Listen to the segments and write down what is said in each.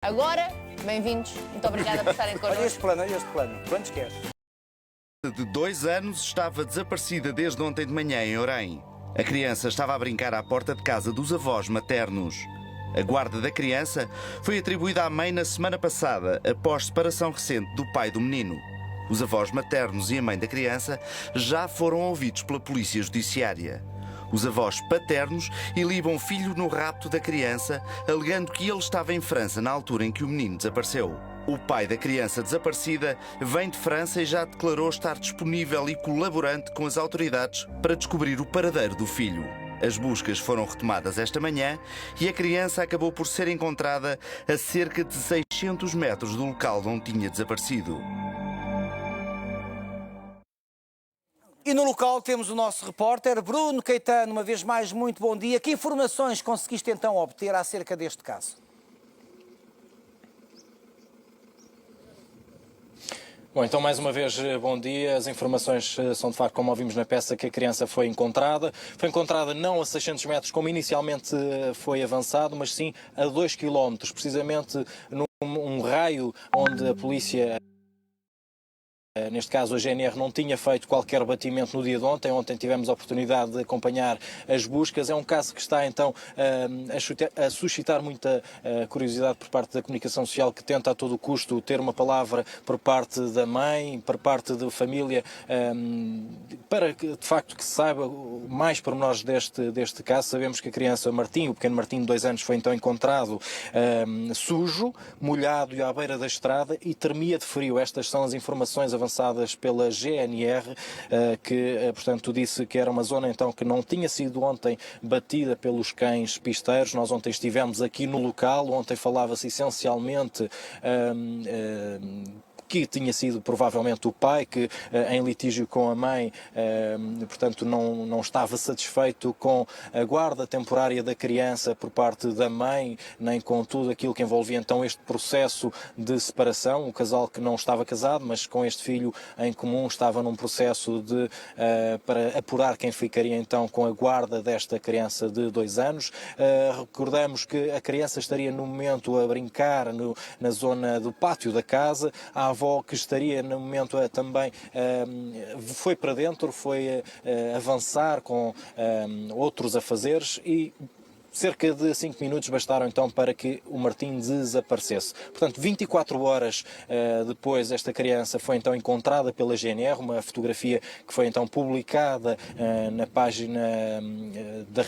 Agora, bem-vindos. Muito obrigada por estarem connosco. Olha este plano. Quantos queres? De 2 anos estava desaparecida desde ontem de manhã em Orém. A criança estava a brincar à porta de casa dos avós maternos. A guarda da criança foi atribuída à mãe na semana passada, após separação recente do pai do menino. Os avós maternos e a mãe da criança já foram ouvidos pela polícia judiciária. Os avós paternos ilibam o filho no rapto da criança, alegando que ele estava em França na altura em que o menino desapareceu. O pai da criança desaparecida vem de França e já declarou estar disponível e colaborante com as autoridades para descobrir o paradeiro do filho. As buscas foram retomadas esta manhã e a criança acabou por ser encontrada a cerca de 600 metros do local onde tinha desaparecido. E no local temos o nosso repórter Bruno Caetano. Uma vez mais, muito bom dia. Que informações conseguiste então obter acerca deste caso? Bom, então mais uma vez, bom dia. As informações são de facto, como ouvimos na peça, que a criança foi encontrada. Foi encontrada não a 600 metros, como inicialmente foi avançado, mas sim a 2 quilómetros, precisamente num raio onde a polícia... Neste caso, a GNR não tinha feito qualquer batimento no dia de ontem. Ontem tivemos a oportunidade de acompanhar as buscas. É um caso que está, então, a suscitar muita curiosidade por parte da comunicação social, que tenta a todo custo ter uma palavra por parte da mãe, por parte da família, para que, de facto, que se saiba mais pormenores deste caso. Sabemos que a criança Martim, o pequeno Martim de 2 anos, foi então encontrado sujo, molhado e à beira da estrada e tremia de frio. Estas são as informações avançadas pela GNR, que, portanto, disse que era uma zona então que não tinha sido ontem batida pelos cães pisteiros. Nós ontem estivemos aqui no local, ontem falava-se essencialmente que tinha sido provavelmente o pai que, em litígio com a mãe, portanto, não estava satisfeito com a guarda temporária da criança por parte da mãe, nem com tudo aquilo que envolvia então este processo de separação. O casal que não estava casado, mas com este filho em comum, estava num processo para apurar quem ficaria então com a guarda desta criança de 2 anos. Recordamos que a criança estaria no momento a brincar na zona do pátio da casa. A avó, que estaria no momento também, foi para dentro, foi avançar com outros afazeres e cerca de 5 minutos bastaram então para que o Martim desaparecesse. Portanto, 24 horas depois, esta criança foi então encontrada pela GNR, uma fotografia que foi então publicada na página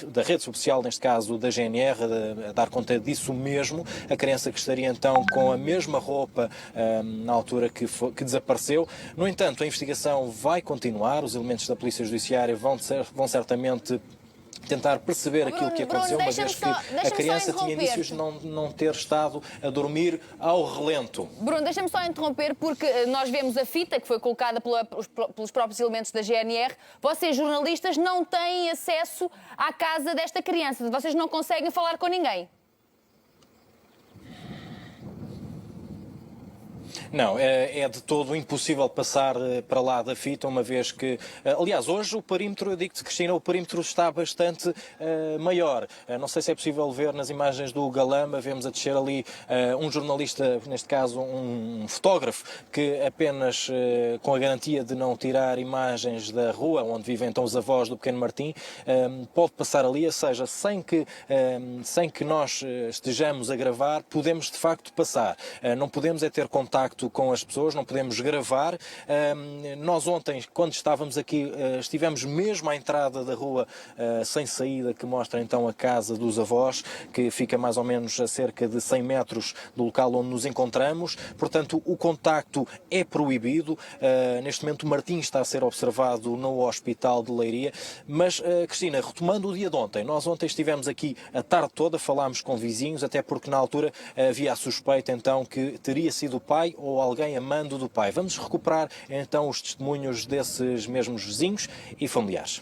da rede social, neste caso da GNR, a dar conta disso mesmo. A criança que estaria então com a mesma roupa na altura que desapareceu. No entanto, a investigação vai continuar, os elementos da Polícia Judiciária vão certamente tentar perceber aquilo que aconteceu, uma vez que a criança tinha indícios de não ter estado a dormir ao relento. Bruno, deixa-me só interromper, porque nós vemos a fita que foi colocada pelos próprios elementos da GNR. Vocês, jornalistas, não têm acesso à casa desta criança. Vocês não conseguem falar com ninguém. Não, é de todo impossível passar para lá da fita, uma vez que... Aliás, hoje o perímetro, eu digo-te, Cristina, o perímetro está bastante maior. Não sei se é possível ver nas imagens do Galamba, vemos a descer ali um jornalista, neste caso um fotógrafo, que apenas com a garantia de não tirar imagens da rua, onde vivem então os avós do pequeno Martim, pode passar ali, ou seja, sem que nós estejamos a gravar, podemos de facto passar. Não podemos é ter contacto com as pessoas, não podemos gravar. Nós ontem, quando estávamos aqui, estivemos mesmo à entrada da rua sem saída, que mostra então a casa dos avós, que fica mais ou menos a cerca de 100 metros do local onde nos encontramos. Portanto, o contacto é proibido. Neste momento o Martim está a ser observado no Hospital de Leiria. Mas, Cristina, retomando o dia de ontem, nós ontem estivemos aqui a tarde toda, falámos com vizinhos, até porque na altura havia a suspeita então que teria sido o pai ou alguém a mando do pai. Vamos recuperar então os testemunhos desses mesmos vizinhos e familiares.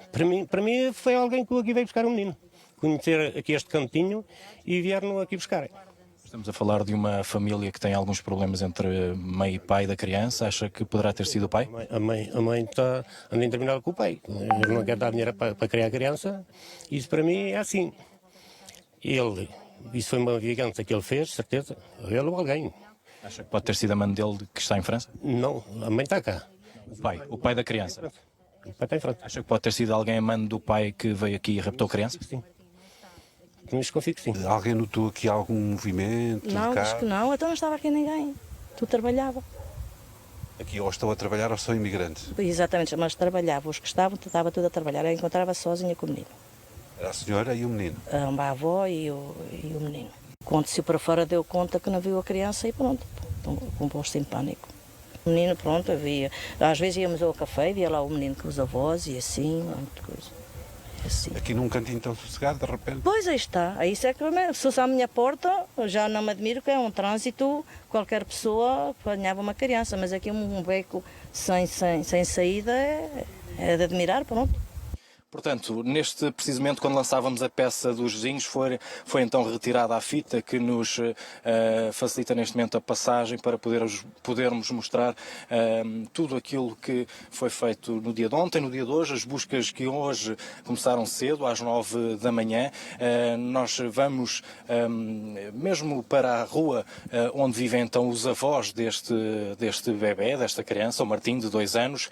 Para mim foi alguém que aqui veio buscar um menino. Conhecer aqui este cantinho e vieram aqui buscar. Estamos a falar de uma família que tem alguns problemas entre mãe e pai da criança. Acha que poderá ter sido o pai? A mãe está anda interminada com o pai. Ele não quer dar dinheiro para criar a criança. Isso para mim é assim. Isso foi uma vingança que ele fez, certeza. Ele ou alguém. Acha que pode ter sido a mãe dele que está em França? Não, a mãe está cá. O pai da criança. O pai está em França. Acha que pode ter sido alguém amante do pai que veio aqui e raptou a criança? Sim. Mas confio que sim. Alguém notou aqui algum movimento? Não, de diz que não, então não estava aqui ninguém. Tu trabalhava. Aqui ou estão a trabalhar ou são imigrantes? Exatamente, mas trabalhava. Os que estavam, estava tudo a trabalhar. Eu encontrava sozinha com o menino. Era a senhora e o menino? A avó e o menino. Quando se para fora deu conta que não viu a criança e pronto, composto em pânico. O menino, pronto, havia. Às vezes íamos ao café, via lá o menino com os avós e assim, muita coisa. Assim. Aqui num cantinho tão sossegado, de repente? Pois aí está, aí isso é que se fosse à minha porta, já não me admiro que é um trânsito, qualquer pessoa apanhava uma criança, mas aqui um beco sem saída é de admirar, pronto. Portanto, neste precisamente quando lançávamos a peça dos vizinhos, foi então retirada a fita que nos facilita neste momento a passagem para podermos mostrar tudo aquilo que foi feito no dia de ontem, no dia de hoje, as buscas que hoje começaram cedo, às 9 da manhã. Nós vamos mesmo para a rua onde vivem então os avós deste bebé, desta criança, o Martim, de 2 anos.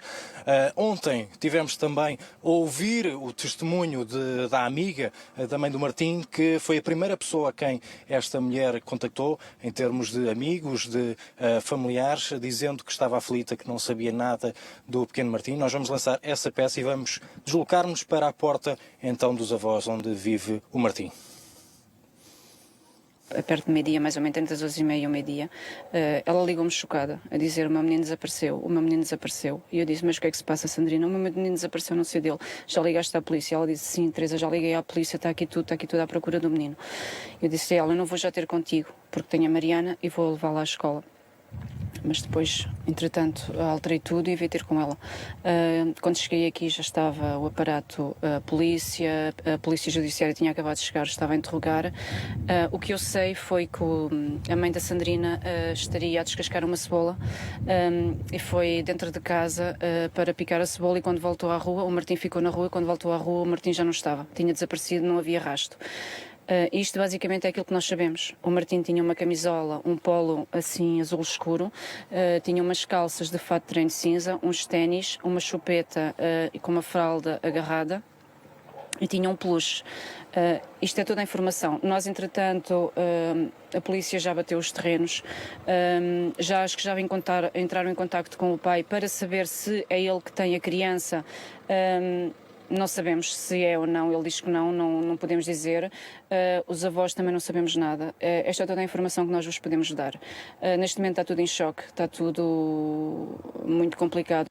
Ontem tivemos também a ouvir o testemunho da amiga da mãe do Martim, que foi a primeira pessoa a quem esta mulher contactou, em termos de amigos, de familiares, dizendo que estava aflita, que não sabia nada do pequeno Martim. Nós vamos lançar essa peça e vamos deslocar-nos para a porta então dos avós, onde vive o Martim. Perto de meio-dia, mais ou menos, entre as 11h30 e o meio-dia, ela ligou-me chocada, a dizer: o meu menino desapareceu, o meu menino desapareceu. E eu disse: mas o que é que se passa, Sandrina? O meu menino desapareceu, não sei dele. Já ligaste à polícia? Ela disse: sim, Teresa, já liguei à polícia, está aqui tudo à procura do menino. Eu disse a ela: eu não vou já ter contigo, porque tenho a Mariana e vou levá-la à escola. Mas depois, entretanto, alterei tudo e vim ter com ela. Quando cheguei aqui já estava o aparato, a polícia judiciária tinha acabado de chegar, estava a interrogar. O que eu sei foi que a mãe da Sandrina estaria a descascar uma cebola e foi dentro de casa para picar a cebola, e quando voltou à rua, o Martim ficou na rua, e quando voltou à rua o Martim já não estava, tinha desaparecido, não havia rastro. Isto basicamente é aquilo que nós sabemos. O Martim tinha uma camisola, um polo assim azul escuro, tinha umas calças de fato de treino cinza, uns ténis, uma chupeta com uma fralda agarrada e tinha um peluche. Isto é toda a informação. Nós, entretanto, a polícia já bateu os terrenos, acho que já entraram em contacto com o pai para saber se é ele que tem a criança. Não sabemos se é ou não, ele diz que não podemos dizer. Os avós também não sabemos nada. Esta é toda a informação que nós vos podemos dar. Neste momento está tudo em choque, está tudo muito complicado.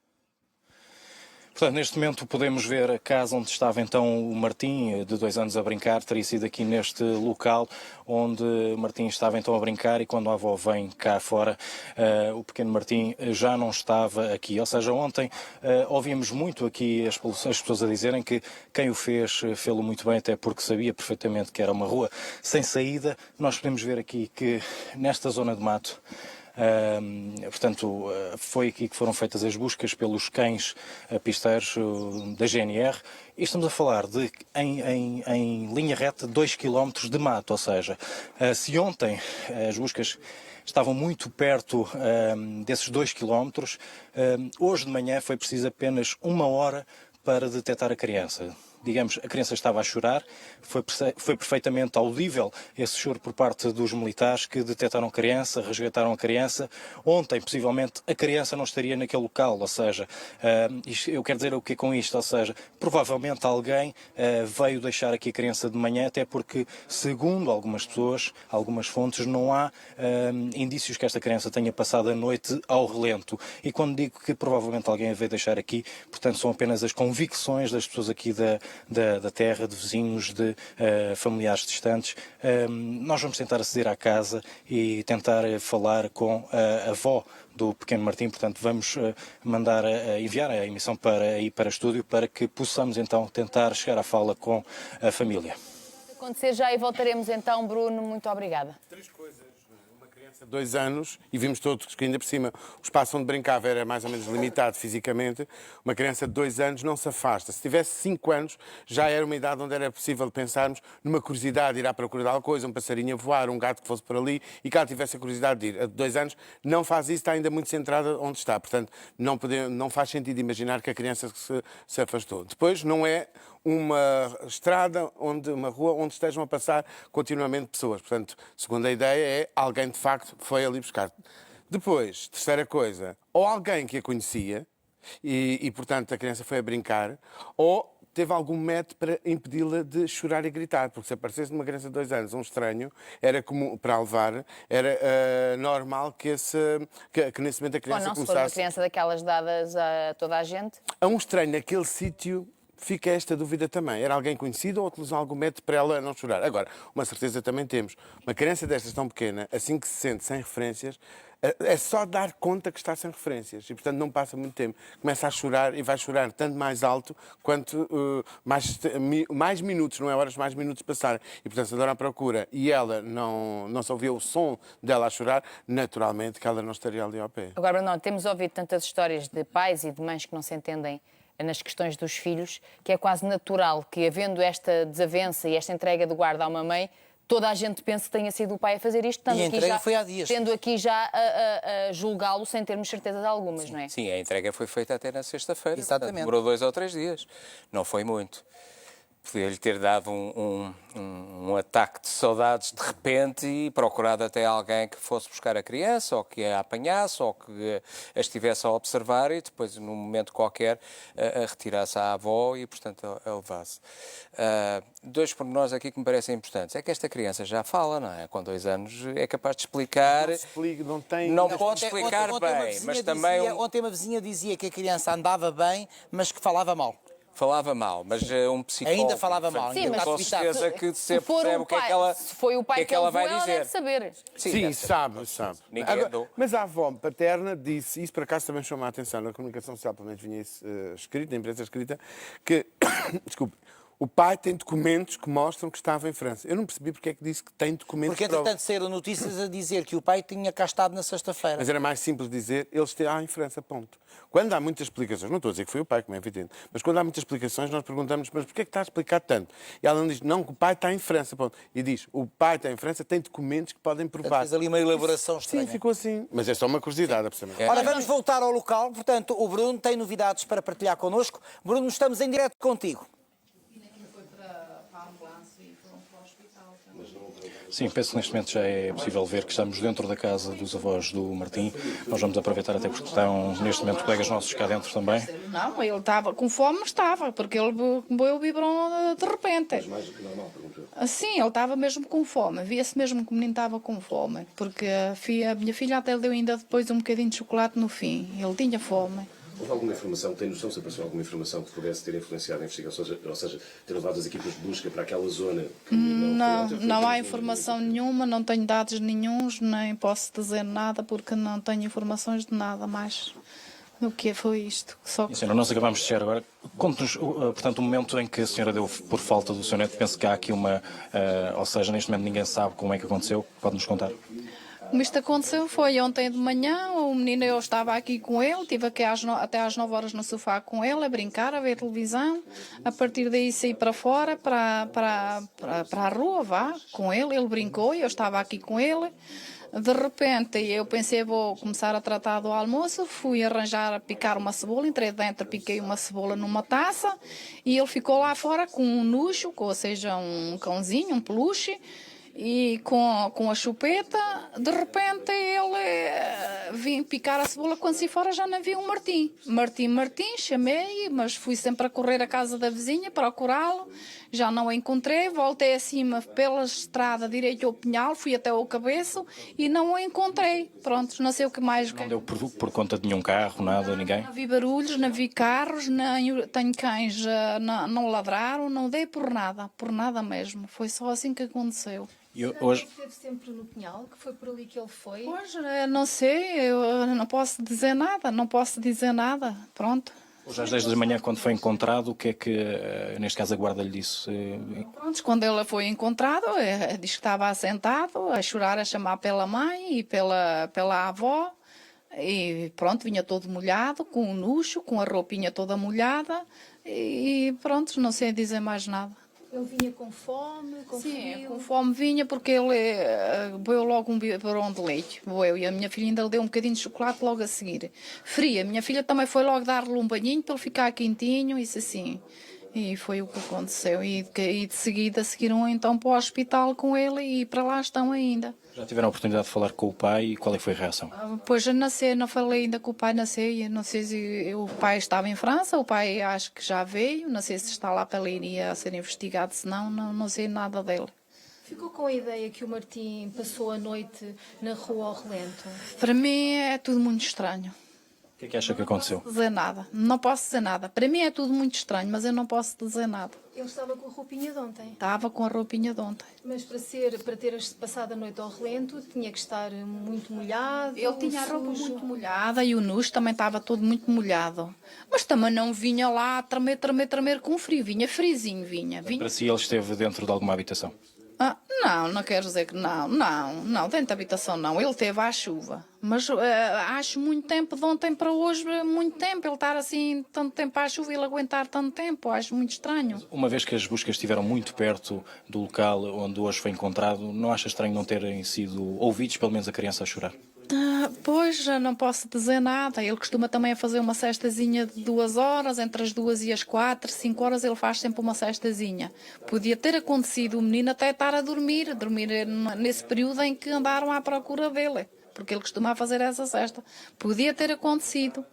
Portanto, neste momento podemos ver a casa onde estava então o Martim, de 2 anos, a brincar. Teria sido aqui neste local onde o Martim estava então a brincar, e quando a avó vem cá fora, o pequeno Martim já não estava aqui. Ou seja, ontem ouvimos muito aqui as pessoas a dizerem que quem o fez-lo muito bem, até porque sabia perfeitamente que era uma rua sem saída. Nós podemos ver aqui que nesta zona de mato, portanto, foi aqui que foram feitas as buscas pelos cães pisteiros da GNR, e estamos a falar de, em linha reta, 2 km de mato. Ou seja, se ontem as buscas estavam muito perto desses 2 km, hoje de manhã foi preciso apenas 1 hora para detectar a criança. Digamos, a criança estava a chorar, foi perfeitamente audível esse choro por parte dos militares que detectaram a criança, resgataram a criança. Ontem, possivelmente, a criança não estaria naquele local, ou seja, eu quero dizer o que é com isto, ou seja, provavelmente alguém veio deixar aqui a criança de manhã, até porque, segundo algumas pessoas, algumas fontes, não há indícios que esta criança tenha passado a noite ao relento. E quando digo que provavelmente alguém a veio deixar aqui, portanto, são apenas as convicções das pessoas aqui da terra, de vizinhos, de familiares distantes. Nós vamos tentar aceder à casa e tentar falar com a avó do pequeno Martim. Portanto, vamos enviar a emissão para o estúdio, para que possamos então tentar chegar à fala com a família. Acontecer já e voltaremos então, Bruno. Muito obrigada. 3 coisas. Uma criança criança de 2 anos, e vimos todos que ainda por cima o espaço onde brincava era mais ou menos limitado fisicamente, uma criança de 2 anos não se afasta. Se tivesse 5 anos, já era uma idade onde era possível pensarmos numa curiosidade de ir à procura de alguma coisa, um passarinho a voar, um gato que fosse por ali, e que ela tivesse a curiosidade de ir. A de 2 anos não faz isso, está ainda muito centrada onde está. Portanto, não faz sentido imaginar que a criança se afastou. Depois, não é uma estrada, uma rua onde estejam a passar continuamente pessoas. Portanto, segunda ideia é alguém de facto foi ali buscar. Depois, terceira coisa, ou alguém que a conhecia e portanto a criança foi a brincar, ou teve algum método para impedi-la de chorar e gritar, porque se aparecesse numa criança de 2 anos um estranho, era comum para a levar, era normal que nesse momento a criança Ou não, começasse... se for uma criança daquelas dadas a toda a gente. A um estranho naquele sítio fica esta dúvida também. Era alguém conhecido ou utilizou algum método para ela não chorar? Agora, uma certeza também temos. Uma criança destas tão pequena, assim que se sente sem referências, é só dar conta que está sem referências. E, portanto, não passa muito tempo. Começa a chorar e vai chorar tanto mais alto quanto mais minutos, não é horas, mais minutos passarem. E, portanto, se a dona procura e ela não se ouvia o som dela a chorar, naturalmente que ela não estaria ali ao pé. Agora, não, temos ouvido tantas histórias de pais e de mães que não se entendem nas questões dos filhos, que é quase natural que, havendo esta desavença e esta entrega de guarda a uma mãe, toda a gente pensa que tenha sido o pai a fazer isto, E a entrega foi há dias. tendo aqui já a julgá-lo sem termos certezas algumas, não é? Sim, a entrega foi feita até na sexta-feira. Exatamente. Portanto, demorou 2 ou 3 dias. Não foi muito. Podia-lhe ter dado um ataque de saudades de repente e procurado até alguém que fosse buscar a criança, ou que a apanhasse, ou que a estivesse a observar e depois, num momento qualquer, a retirasse à avó e, portanto, a levasse. 2 pormenores aqui que me parecem importantes. É que esta criança já fala, não é? Com 2 anos é capaz de explicar... Não pode explicar bem, mas também... Ontem uma vizinha dizia que a criança andava bem, mas que falava mal. Falava mal, mas um psicólogo... Ainda falava mal. Sim, mas com certeza que sempre percebe o que é que ela, se foi o pai que ela vai ela dizer. deve saber. Sim, sabe. Ninguém andou. Mas a avó paterna disse, isso por acaso também chamou a atenção na comunicação social, pelo menos vinha isso escrito, na imprensa escrita, que, desculpe, o pai tem documentos que mostram que estava em França. Eu não percebi porque é que disse que tem documentos Porque, entretanto, saíram notícias a dizer que o pai tinha cá estado na sexta-feira. Mas era mais simples dizer, ele está em França, ponto. Quando há muitas explicações, não estou a dizer que foi o pai, como é evidente, mas quando há muitas explicações, nós perguntamos, mas porquê é que está a explicar tanto? E ela não diz, não, que o pai está em França, ponto. E diz, o pai está em França, tem documentos que podem provar. Fez ali uma elaboração estranha. Sim, ficou assim. Mas é só uma curiosidade, absolutamente. Ora, vamos voltar ao local. Portanto, o Bruno tem novidades para partilhar connosco. Bruno, estamos em direto contigo. Sim, penso que neste momento já é possível ver que estamos dentro da casa dos avós do Martim. Nós vamos aproveitar até porque estão neste momento colegas nossos cá dentro também. Não, ele estava com fome, estava, porque ele bebeu o biberon de repente. Mas mais do que normal, perguntou. Sim, ele estava mesmo com fome, via-se mesmo que o menino estava com fome, porque a minha filha até lhe deu ainda depois um bocadinho de chocolate no fim, ele tinha fome. Houve alguma informação, tem noção se apareceu alguma informação que pudesse ter influenciado a investigação, ou seja, ter levado as equipas de busca para aquela zona? Que não há informação nenhuma, não tenho dados nenhuns, nem posso dizer nada porque não tenho informações de nada mais do que foi isto. Só que... Senhora, nós acabamos de chegar agora. Conte-nos, portanto, o momento em que a senhora deu por falta do seu neto. Penso que há aqui uma... ou seja, neste momento ninguém sabe como é que aconteceu. Pode-nos contar? Como isto aconteceu foi ontem de manhã, o menino, eu estava aqui com ele, estive aqui até às 9 horas no sofá com ele, a brincar, a ver televisão, a partir daí saí para fora, para a rua, com ele brincou e eu estava aqui com ele. De repente eu pensei, vou começar a tratar do almoço, fui arranjar, picar uma cebola, entrei dentro, piquei uma cebola numa taça e ele ficou lá fora com um nucho, ou seja, um cãozinho, um peluche, e com a chupeta, de repente ele vim picar a cebola, quando se fora já não vi o Martim. Martim, chamei, mas fui sempre a correr à casa da vizinha, procurá-lo, já não o encontrei, voltei acima pela estrada direita ao Pinhal, fui até ao Cabeço e não o encontrei. Pronto, não sei o que mais. Não deu por conta de nenhum carro, nada, ninguém? Não vi barulhos, não vi carros, nem tenho cães, não ladraram, não dei por nada mesmo. Foi só assim que aconteceu. E hoje... Esteve sempre no Pinhal, que foi por ali que ele foi? Hoje, não sei, eu não posso dizer nada, pronto. Hoje às 10 da manhã, quando foi encontrado, o que é que, neste caso, a guarda lhe disse? Pronto, quando ele foi encontrado, disse que estava assentado, a chorar, a chamar pela mãe e pela avó. E pronto, vinha todo molhado, com um luxo, com a roupinha toda molhada. E pronto, não sei dizer mais nada. Ele vinha com fome, com Sim, frio? com fome vinha porque ele bebeu logo um biberão de leite. Bebeu, e a minha filha ainda lhe deu um bocadinho de chocolate logo a seguir. Fria, a minha filha também foi logo dar-lhe um banhinho para ele ficar quentinho, isso assim. E foi o que aconteceu. E de seguida seguiram então para o hospital com ele e para lá estão ainda. Já tiveram a oportunidade de falar com o pai e qual é que foi a reação? Pois eu não falei ainda com o pai, não sei se o pai estava em França, o pai acho que já veio, não sei se está lá para Leiria a ser investigado, se não sei nada dele. Ficou com a ideia que o Martim passou a noite na rua ao relento? Para mim é tudo muito estranho. O que é que acha que aconteceu? Não posso dizer nada. Para mim é tudo muito estranho, mas eu não posso dizer nada. Ele estava com a roupinha de ontem? Estava com a roupinha de ontem. Mas para ter passado a noite ao relento, tinha que estar muito molhado? Ele tinha a roupa sujo. muito molhada e o nus também estava todo muito molhado. Mas também não vinha lá a tremer com frio. Vinha frizinho, vinha. Para si ele esteve dentro de alguma habitação? Não quero dizer que não, dentro da habitação não, ele teve à chuva, mas acho muito tempo, de ontem para hoje, muito tempo, ele estar assim tanto tempo à chuva e ele aguentar tanto tempo, acho muito estranho. Uma vez que as buscas estiveram muito perto do local onde hoje foi encontrado, não acha estranho não terem sido ouvidos, pelo menos a criança a chorar? Pois, já não posso dizer nada. Ele costuma também fazer uma cestazinha de 2 horas, entre as 2 e as 4, 5 horas ele faz sempre uma cestazinha. Podia ter acontecido o menino até estar a dormir nesse período em que andaram à procura dele, porque ele costuma fazer essa cesta. Podia ter acontecido,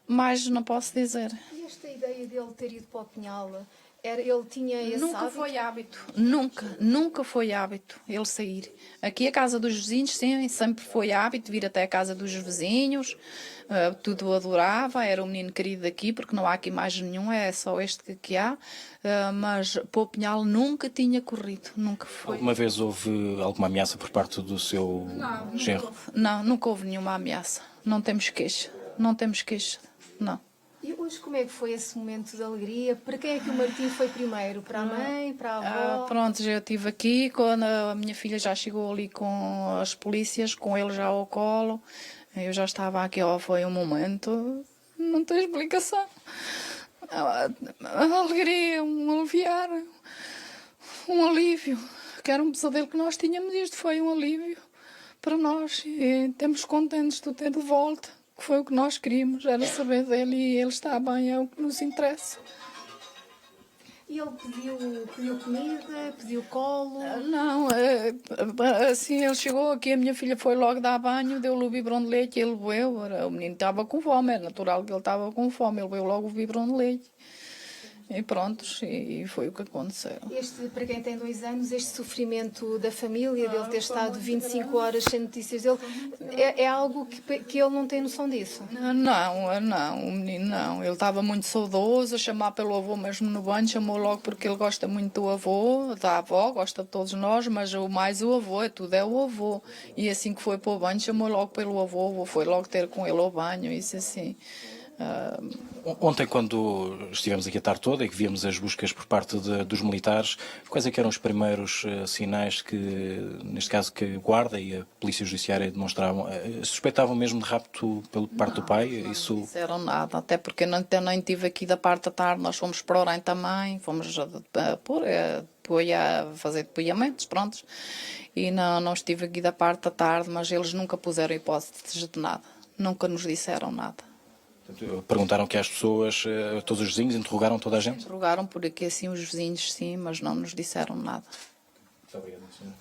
mas não posso dizer. E esta ideia dele ter ido para o Pinhal, ele tinha esse Nunca hábito? foi hábito. Nunca foi hábito ele sair. Aqui a casa dos vizinhos, sim, sempre foi hábito vir até a casa dos vizinhos. Tudo adorava, era um menino querido aqui, porque não há aqui mais nenhum, é só este que há. Mas para o Pinhal nunca tinha corrido, nunca foi. Alguma vez houve alguma ameaça por parte do seu genro? Nunca houve nenhuma ameaça. Não temos queixa, não. E hoje como é que foi esse momento de alegria? Para quem é que o Martim foi primeiro? Para a mãe, para a avó? Pronto, já estive aqui, quando a minha filha já chegou ali com as polícias, com ele já ao colo. Eu já estava aqui, foi um momento, não tem explicação. A alegria, um aliviar, um alívio, que era um pesadelo que nós tínhamos, isto foi um alívio para nós. E estamos contentes de o ter de volta. Que foi o que nós queríamos, era saber dele e ele está bem, é o que nos interessa. E ele pediu comida, pediu colo? Não, assim ele chegou aqui, a minha filha foi logo dar banho, deu-lhe o biberão de leite e ele bebeu. O menino estava com fome, é natural que ele estava com fome, ele bebeu logo o biberão de leite. E pronto, e foi o que aconteceu. Para quem tem 2 anos, este sofrimento da família, dele ter estado 25 horas sem notícias dele, é algo que ele não tem noção disso? Não, o menino não. Ele estava muito saudoso, a chamar pelo avô mesmo no banho, chamou logo porque ele gosta muito do avô, da avó, gosta de todos nós, mas mais o avô, tudo é o avô. E assim que foi para o banho, chamou logo pelo avô foi logo ter com ele ao banho, isso assim. Ontem, quando estivemos aqui a tarde toda e que víamos as buscas por parte dos militares, quais é que eram os primeiros sinais que, neste caso, que a Guarda e a Polícia Judiciária demonstravam? Suspeitavam mesmo de rapto pela parte do pai? Isso... Não disseram nada, até porque eu nem estive aqui da parte da tarde, nós fomos para Orem também, fomos a fazer depoiamentos, prontos, e não estive aqui da parte da tarde, mas eles nunca puseram hipóteses de nada, nunca nos disseram nada. Perguntaram que às pessoas, todos os vizinhos, interrogaram toda a gente? Interrogaram por aqui assim os vizinhos, sim, mas não nos disseram nada. Muito obrigado, senhora.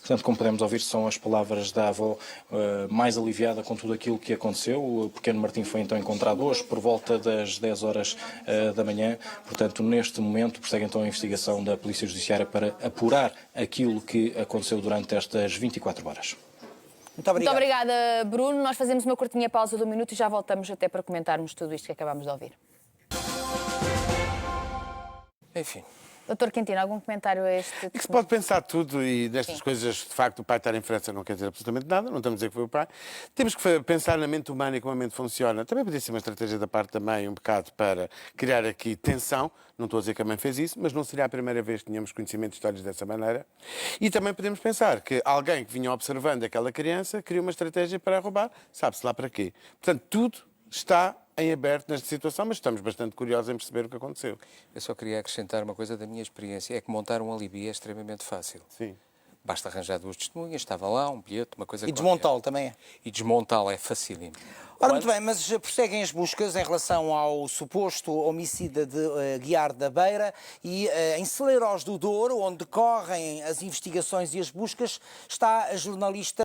Portanto, como podemos ouvir, são as palavras da avó mais aliviada com tudo aquilo que aconteceu. O pequeno Martim foi então encontrado hoje por volta das 10 horas da manhã. Portanto, neste momento, prossegue então a investigação da Polícia Judiciária para apurar aquilo que aconteceu durante estas 24 horas. Muito obrigada, Bruno. Nós fazemos uma curtinha pausa de 1 minuto e já voltamos até para comentarmos tudo isto que acabamos de ouvir. Enfim, Doutor Quintino, algum comentário a este? É que se pode pensar tudo e destas coisas, de facto, o pai estar em França não quer dizer absolutamente nada, não estamos a dizer que foi o pai. Temos que pensar na mente humana e como a mente funciona. Também podia ser uma estratégia da parte da mãe, um bocado para criar aqui tensão. Não estou a dizer que a mãe fez isso, mas não seria a primeira vez que tínhamos conhecimento de histórias dessa maneira. E também podemos pensar que alguém que vinha observando aquela criança criou uma estratégia para a roubar, sabe-se lá para quê. Portanto, tudo está em aberto nesta situação, mas estamos bastante curiosos em perceber o que aconteceu. Eu só queria acrescentar uma coisa da minha experiência, é que montar um alibi é extremamente fácil. Sim. Basta arranjar duas testemunhas, estava lá, um bilhete, uma coisa E desmontá-lo também é? E desmontá-lo é facílimo. Ora, muito bem, mas prosseguem as buscas em relação ao suposto homicida de Guiar da Beira e em Celeiros do Douro, onde decorrem as investigações e as buscas, está a jornalista